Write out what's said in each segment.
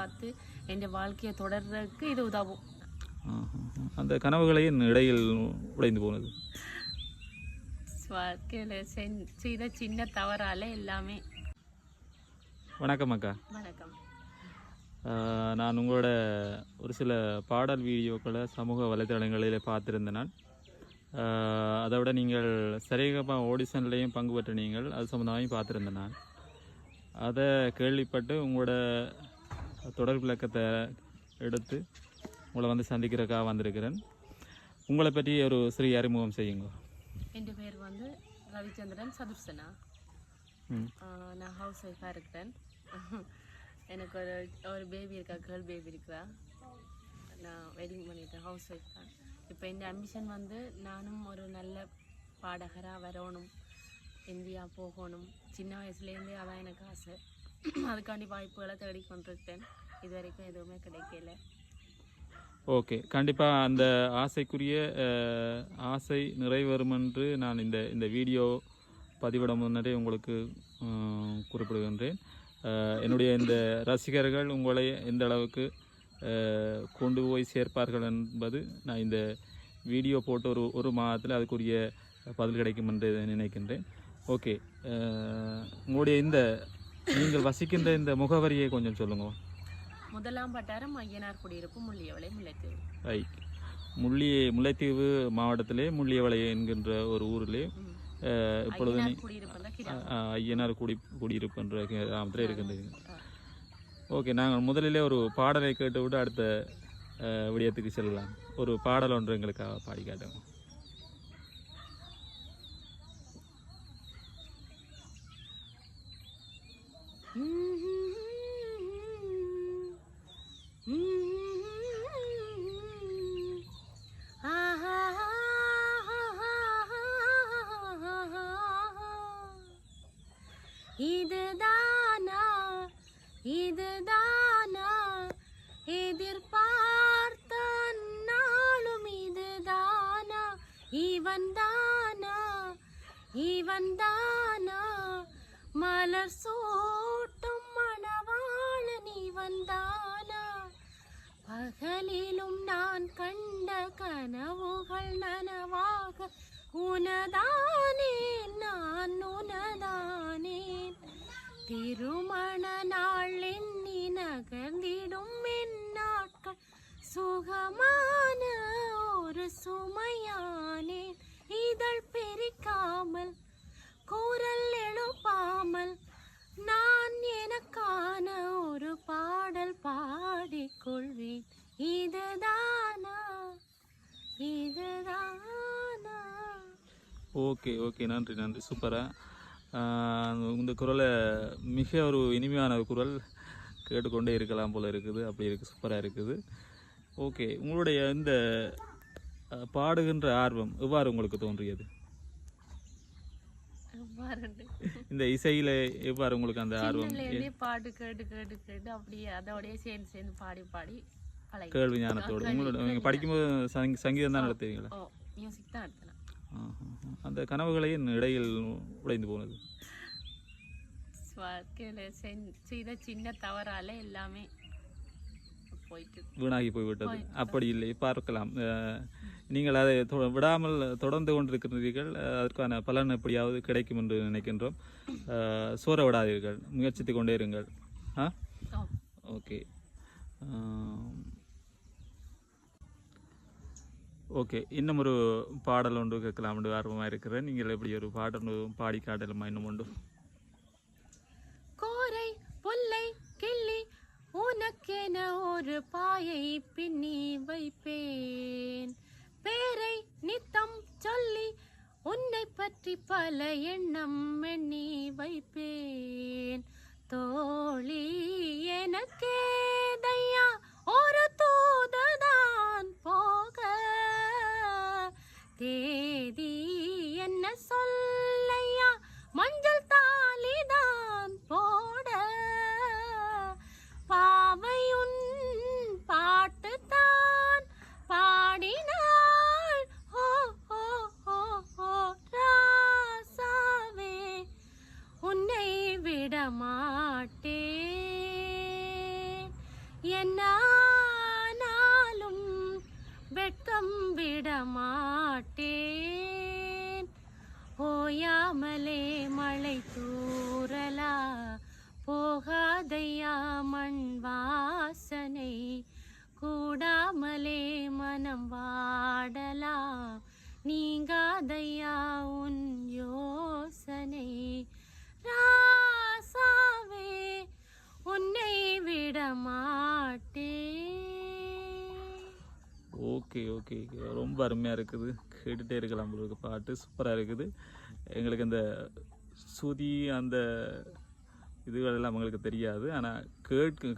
பார்த்து என் வாழ்க்கையை தொடர்றதுக்கு இது உதவும். அந்த கனவுகளையும் இடையில் உடைந்து போனது வாழ்க்கையில் செய்த சின்ன தவறால எல்லாமே. வணக்கம் அக்கா. வணக்கம். நான் உங்களோட ஒரு சில பாடல் வீடியோக்களை சமூக வலைத்தளங்களில் பார்த்துருந்தேன். நான் அதை விட நீங்கள் சரிகமா ஆடிஷன்லேயும் பங்கு பெற்ற நீங்கள் அது சம்மந்தமாகவும் பார்த்துருந்தேன். நான் அதை கேள்விப்பட்டு உங்களோட தொடர்பு விளக்கத்தை எடுத்து உங்களை வந்து சந்திக்கிறதுக்காக வந்திருக்கிறேன். உங்களை பற்றி ஒரு சிறிய அறிமுகம் செய்யுங்க. என் பேர் வந்து ரவிச்சந்திரன் சதுர்சனா. நான் ஹவுஸ் ஒய்ஃபாக இருக்கிறேன். எனக்கு ஒரு பேபி இருக்கா, கேர்ள் பேபி இருக்கிறா. நான் வெட்டிங் பண்ணிட்டேன், ஹவுஸ் ஒய்ஃப் தான். இப்போ என் அம்பிஷன் வந்து நானும் ஒரு நல்ல பாடகராக வரணும், இந்தியா போகணும். சின்ன வயசுலேருந்தே அதான் எனக்கு ஆசை. அதுக்காண்டி வாய்ப்புகளை தேடிக்கொண்டிருக்கேன். இது வரைக்கும் எதுவுமே கிடைக்கல. ஓகே, கண்டிப்பாக அந்த ஆசைக்குரிய ஆசை நிறைவேறும் என்று நான் இந்த வீடியோ பதிவிட முன்னரே உங்களுக்கு குறிப்பிடுகின்றேன். என்னுடைய இந்த ரசிகர்கள் உங்களை எந்த அளவுக்கு கொண்டு போய் சேர்ப்பார்கள் என்பது நான் இந்த வீடியோ போட்டு ஒரு மாதத்தில் அதுக்குரிய பதில் கிடைக்கும் என்று நினைக்கின்றேன். ஓகே, உங்களுடைய நீங்கள் வசிக்கின்ற இந்த முகவரியை கொஞ்சம் சொல்லுங்க. முதலாம் வட்டாரம் ஐயனார் குடியிருப்பு, முள்ளியவளை, முல்லைத்தீவு. ரைட். முல்லைத்தீவு மாவட்டத்திலே முள்ளியவளை என்கின்ற ஒரு ஊரிலே இப்பொழுது ஐயனார் குடியிருப்புன்ற கிராமத்தில் இருக்கின்றீங்க. ஓகே, நாங்கள் முதலிலே ஒரு பாடலை கேட்டுவிட்டு அடுத்த விடயத்துக்கு செல்லலாம். ஒரு பாடல் ஒன்று எங்களுக்காக பாடி காட்டுங்க. இதுதானா இதுதானா எதிர்பார்த்த நாளும் இதுதானா இவன்தானா இவன்தானா மலர் சூட்டும் மணவாளன் இவன்தானா பகலிலும் நான் கண்ட கனவுகள் நனவாக உனதானே நான் உனதானேன் திருமண நாள் எண்ணி நகர்ந்திடும் என் நாட்கள் சுகமான ஒரு சுமையானேன் இதழ் பிரிக்காமல் குரல் எழுப்பாமல் நான் எனக்கான ஒரு பாடல் பாடிக்கொள்வேன். இதுதானா இதுதானா. ஓகே ஓகே, நன்றி நன்றி, சூப்பராக. இந்த குரலை மிக ஒரு இனிமையான குரல், கேட்டுக்கொண்டே இருக்கலாம் போல் இருக்குது. அப்படி இருக்குது, சூப்பராக இருக்குது. ஓகே, உங்களுடைய இந்த பாடுகின்ற ஆர்வம் எவ்வாறு உங்களுக்கு தோன்றியது? இந்த இசையில் எவ்வாறு உங்களுக்கு அந்த ஆர்வம்? பாட்டு கேட்டு கேட்டு கேட்டு அப்படியே அதோடய சேர்ந்து சேர்ந்து பாடி பாடி கேள்வி ஞானத்தோடு. உங்களோட நீங்கள் படிக்கும்போது சங்கீதம் தான் நடத்துவீங்களா? மியூசிக் தான் நடத்தினேன். அந்த கனவுகளையும் இடையில் உடைந்து போனது வாழ்க்கையில் செய்த சின்ன தவறால எல்லாமே போயிட்டு வீணாகி போய்விட்டது. அப்படி இல்லை, பார்க்கலாம். நீங்கள் அதை விடாமல் தொடர்ந்து கொண்டிருக்கிறீர்கள். அதற்கான பலன் எப்படியாவது கிடைக்கும் என்று நினைக்கின்றோம். சோர விடாதீர்கள், முயற்சித்து கொண்டே இருங்கள். ஓகே ஓகே, இன்னும் ஒரு பாடல் ஒன்று கேட்கலாம் என்று ஆர்வமாக இருக்கிறேன். நீங்கள் எப்படி ஒரு பாடல் பாடி காட்டலுமா? இன்னும் உண்டு. கோரை புல்லை கிள்ளி உனக்கென ஒரு பாயை பின்னி வைப்பேன், பேரை நித்தம் சொல்லி உன்னை பற்றி பல எண்ணம் எண்ணி வைப்பேன். தோழி எனக்கேதையா ஒரு தூதுதான் போக, தேதி என்ன சொல்லையா மஞ்சள் தாலிதான் போட, பாவையுன் பாட்டு தான் பாடினாள் ஓ ஓ ஓ ஓ ராசாவே, உன்னை விட மாட்டேன். மாட்டேன் ஓயாமலே மழை தூறலா போகாதையா மண் வாசனை கூடாமலே மனம் வாடலா நீங்காதையா உன் யோசனை ராசாவே உன்னை விட மாட்டேன். ஓகே ஓகே, ரொம்ப அருமையாக இருக்குது, கேட்டுகிட்டே இருக்கலாம். உங்களுக்கு பாட்டு சூப்பராக இருக்குது. எங்களுக்கு அந்த சுதி அந்த இதுகளெல்லாம் எங்களுக்கு தெரியாது, ஆனால்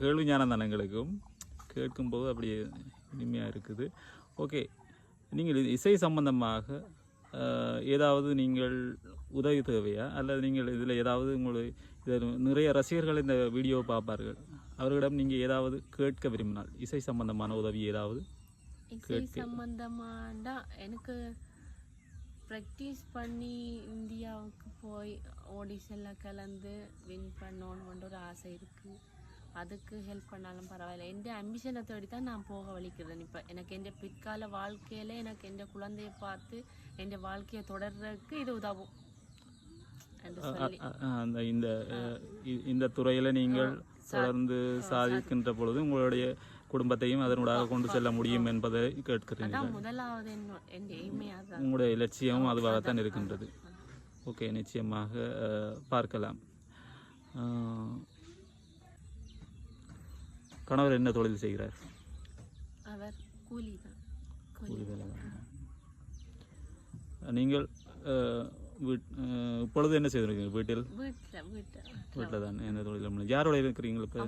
கேள்வி ஞானம் தானே எங்களுக்கும், கேட்கும்போது அப்படியே இனிமையாக இருக்குது. ஓகே, நீங்கள் இசை சம்பந்தமாக ஏதாவது நீங்கள் உதவி தேவையா, அல்லது நீங்கள் இதில் ஏதாவது உங்களுக்கு இதில் நிறைய ரசிகர்கள் இந்த வீடியோவை பார்ப்பார்கள், அவர்களிடம் நீங்கள் ஏதாவது கேட்க விரும்பினால் இசை சம்பந்தமான உதவி ஏதாவது? இசை சம்பந்தமாண்டா எனக்கு ப்ராக்டிஸ் பண்ணி இந்தியாவுக்கு போய் ஆடிஷனில் கலந்து வின் பண்ணணுன்ற ஒரு ஆசை இருக்குது. அதுக்கு ஹெல்ப் பண்ணாலும் பரவாயில்ல. என் அம்பிஷனை தேடி தான் நான் போக வலிக்கிறேன். இப்போ எனக்கு என் பிற்கால வாழ்க்கையில் எனக்கு என் குழந்தையை பார்த்து என் வாழ்க்கையை தொடர்றதுக்கு இது உதவும். இந்த துறையில் நீங்கள் தொடர்ந்து சாதிக்கின்ற பொழுது உங்களுடைய குடும்பத்தையும் அதனூடாக கொண்டு செல்ல முடியும் என்பதை கேட்கிறீர்கள். முதலாவது உங்களுடைய இலட்சியமும் அதுவாகத்தான் இருக்கின்றது. ஓகே, நிச்சயமாக பார்க்கலாம். கணவர் என்ன தொழில் செய்கிறார்? அவர் கூலி வேலை. நீங்கள் இப்பொழுது என்ன செய்திருக்கீங்க? வீட்டில் தான் எந்த தொழில்? யாரோட இருக்கிறீங்க இப்போ?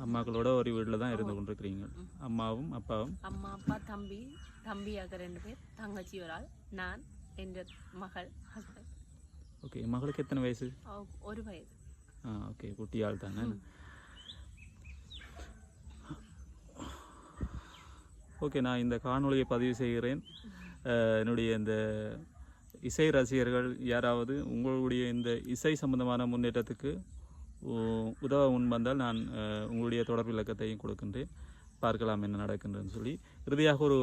அம்மாக்களோட ஒரு வீட்டில் தான் இருந்து கொண்டிருக்கிறீங்க. அம்மாவும் அப்பாவும்? அம்மா அப்பா தம்பியாக 2 பேர், தங்கச்சி ஒரு ஆள், நான், என் மகள், ஹஸ்பண்ட். ஓகே, மகளுக்கு எத்தனை வயசு? 1 வயது. ஓகே, குட்டி ஆள் தானே. ஓகே, நான் இந்த காணொலியை பதிவு செய்கிறேன். என்னுடைய இந்த இசை ரசிகர்கள் யாராவது உங்களுடைய இந்த இசை சம்பந்தமான முன்னேற்றத்துக்கு உதவ முன்வந்தால் நான் உங்களுடைய தொடர்பு இலக்கத்தையும் கொடுக்கின்றேன். பார்க்கலாம் என்ன நடக்கின்றன்னு சொல்லி. இறுதியாக ஒரு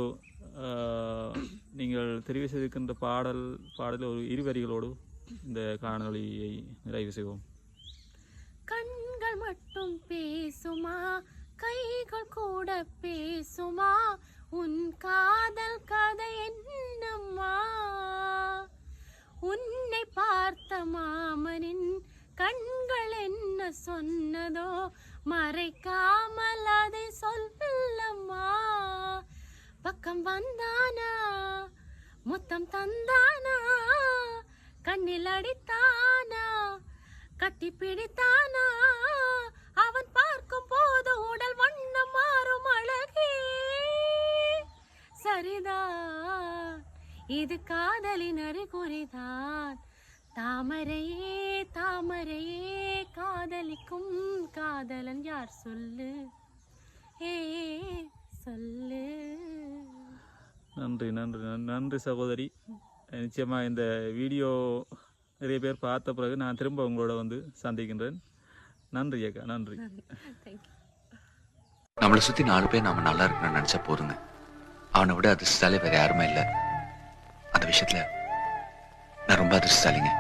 நீங்கள் தெரிவு செய்திருக்கின்ற பாடல் ஒரு 2 வரிகளோடு இந்த காணொலியை நிறைவு செய்வோம். கண்கள் மட்டும் பேசுமா, கைகள் கூட பேசுமா, உன் காதல் கதை என்னம்மா, உன்னை பார்த்த மாமனின் கண்கள் என்ன சொன்னதோ, மறைக்காமல் அதை சொல்லம்மா, பக்கம் வந்தானா முத்தம் தந்தானா, கண்ணில் அடித்தானா கட்டி பிடித்தானா, அவன் பார்க்கும் போது உடல் வண்ணம் மாறும் அழகே, சரிதான் இது காதலின் அறிகுறிதான், தாமரையே தாமரையே காதலிக்கும் காதலன் யார் சொல்லு, சொல்லு. நன்றி நன்றி நன்றி சகோதரி. நிச்சயமாக இந்த வீடியோ நிறைய பேர் பார்த்த பிறகு நான் திரும்ப உங்களோட வந்து சந்திக்கின்றேன். நன்றி அக்கா, நன்றி. நம்மளை சுற்றி 4 பேர் நாம நல்லா இருக்கணும்னு நினச்சா போதுங்க. அவனை விட அதிர்ஷ்டசாலி வேற யாருமே இல்லை. அந்த விஷயத்துல நான் ரொம்ப அதிர்ஷ்டசாலிங்க.